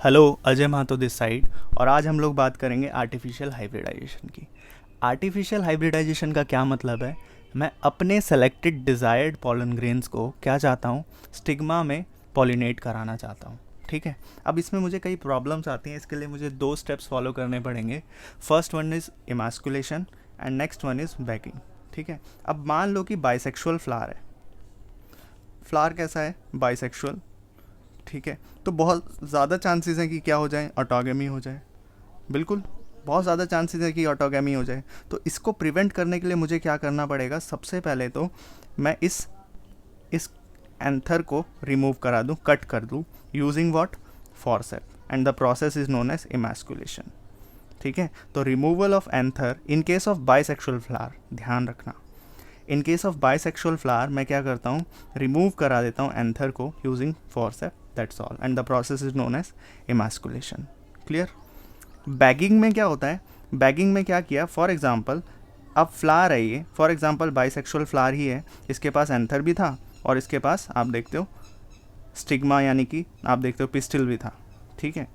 Hello, Ajay Mahato this side. और आज हम लोग बात करेंगे आर्टिफिशियल हाइब्रिडाइजेशन की। आर्टिफिशियल हाइब्रिडाइजेशन का क्या मतलब है? मैं अपने सेलेक्टेड डिज़ायर्ड पॉलन ग्रेन्स को क्या चाहता हूँ, स्टिग्मा में पॉलिनेट कराना चाहता हूँ। ठीक है। अब इसमें मुझे कई प्रॉब्लम्स आती हैं, इसके लिए मुझे दो स्टेप्स फॉलो करने पड़ेंगे। First one is emasculation and next one is bagging. ठीक है। अब मान लो कि बाइसेक्सुअल फ्लावर है। फ्लावर कैसा है? बाइसेक्सुअल। ठीक है। तो बहुत ज़्यादा चांसेस हैं कि क्या हो जाए, ऑटोगेमी हो जाए। बिल्कुल, बहुत ज़्यादा चांसेस है कि ऑटोगेमी हो जाए। तो इसको प्रिवेंट करने के लिए मुझे क्या करना पड़ेगा? सबसे पहले तो मैं इस एंथर को रिमूव करा दूँ, कट कर दूँ, using what? Forcep. And the process is known as emasculation. ठीक है। तो removal of anther in case of bisexual flower, ध्यान रखना, in case of bisexual flower मैं क्या करता हूँ, रिमूव करा देता हूँ एंथर को using forcep, that's all, and the process is known as emasculation. Clear? Bagging में क्या होता है? बैगिंग में क्या किया, फॉर एग्जाम्पल अब फ्लावर है ये, फॉर एग्जाम्पल बाइसेक्सुअल फ्लावर ही है, इसके पास एंथर भी था और इसके पास आप देखते हो स्टिग्मा यानी कि आप देखते हो पिस्टिल भी था। ठीक है।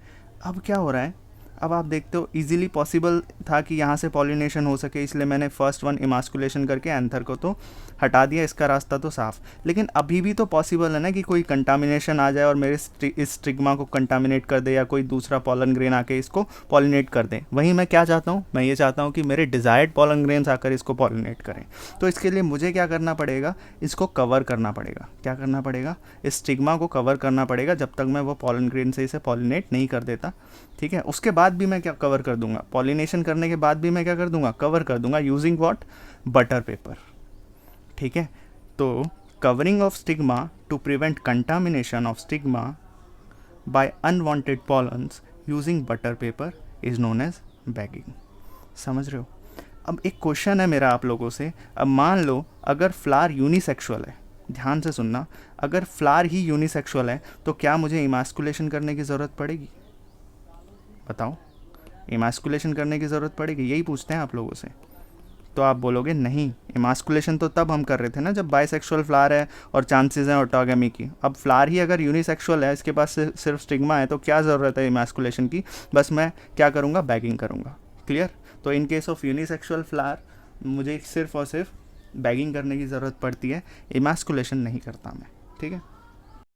अब क्या हो रहा है, अब आप देखते हो इजीली पॉसिबल था कि यहाँ से पॉलिनेशन हो सके, इसलिए मैंने फर्स्ट वन इमास्कुलेशन करके एंथर को तो हटा दिया, इसका रास्ता तो साफ। लेकिन अभी भी तो पॉसिबल है ना कि कोई कंटामिनेशन आ जाए और मेरे इस स्टिग्मा को कंटामिनेट कर दे, या कोई दूसरा पॉलन ग्रेन आके इसको पॉलिनेट कर दे। वहीं मैं क्या चाहता हूँ, मैं ये चाहता हूँ कि मेरे डिज़ायर्ड पॉलन ग्रेन्स आकर इसको पॉलिनेट करें। तो इसके लिए मुझे क्या करना पड़ेगा, इसको कवर करना पड़ेगा। क्या करना पड़ेगा? इस स्टिग्मा को कवर करना पड़ेगा जब तक मैं वो पॉलन ग्रेन से इसे पॉलिनेट नहीं कर देता। ठीक है। उसके बाद भी मैं क्या कवर कर दूंगा, पॉलिनेशन करने के बाद भी मैं क्या कर दूंगा, कवर कर दूंगा, यूजिंग व्हाट? Butter paper. ठीक है। तो covering of stigma to prevent contamination of stigma by unwanted pollens using butter paper is known as bagging. समझ रहे हो? अब एक क्वेश्चन है मेरा आप लोगों से। अब मान लो अगर फ्लावर यूनिसेक्सुअल है, ध्यान से सुनना, अगर फ्लावर ही यूनिसेक्सुअल है तो क्या मुझे इमास्कुलेशन करने की ज़रूरत पड़ेगी? बताओ, इमास्कुलेशन करने की ज़रूरत पड़ेगी? यही पूछते हैं आप लोगों से। तो आप बोलोगे नहीं, इमास्कुलेशन तो तब हम कर रहे थे ना जब बाइसेक्सुअल फ्लावर है और चांसेस हैं ऑटोगेमी की। अब फ्लावर ही अगर यूनिसेक्सुअल है, इसके पास सिर्फ स्टिग्मा है, तो क्या ज़रूरत है इमास्कुलेशन की? बस मैं क्या करूँगा, बैगिंग करूँगा। क्लियर? तो इन केस ऑफ यूनिसेक्सुअल फ्लावर मुझे सिर्फ और सिर्फ बैगिंग करने की ज़रूरत पड़ती है, इमास्कुलेशन नहीं करता मैं। ठीक है।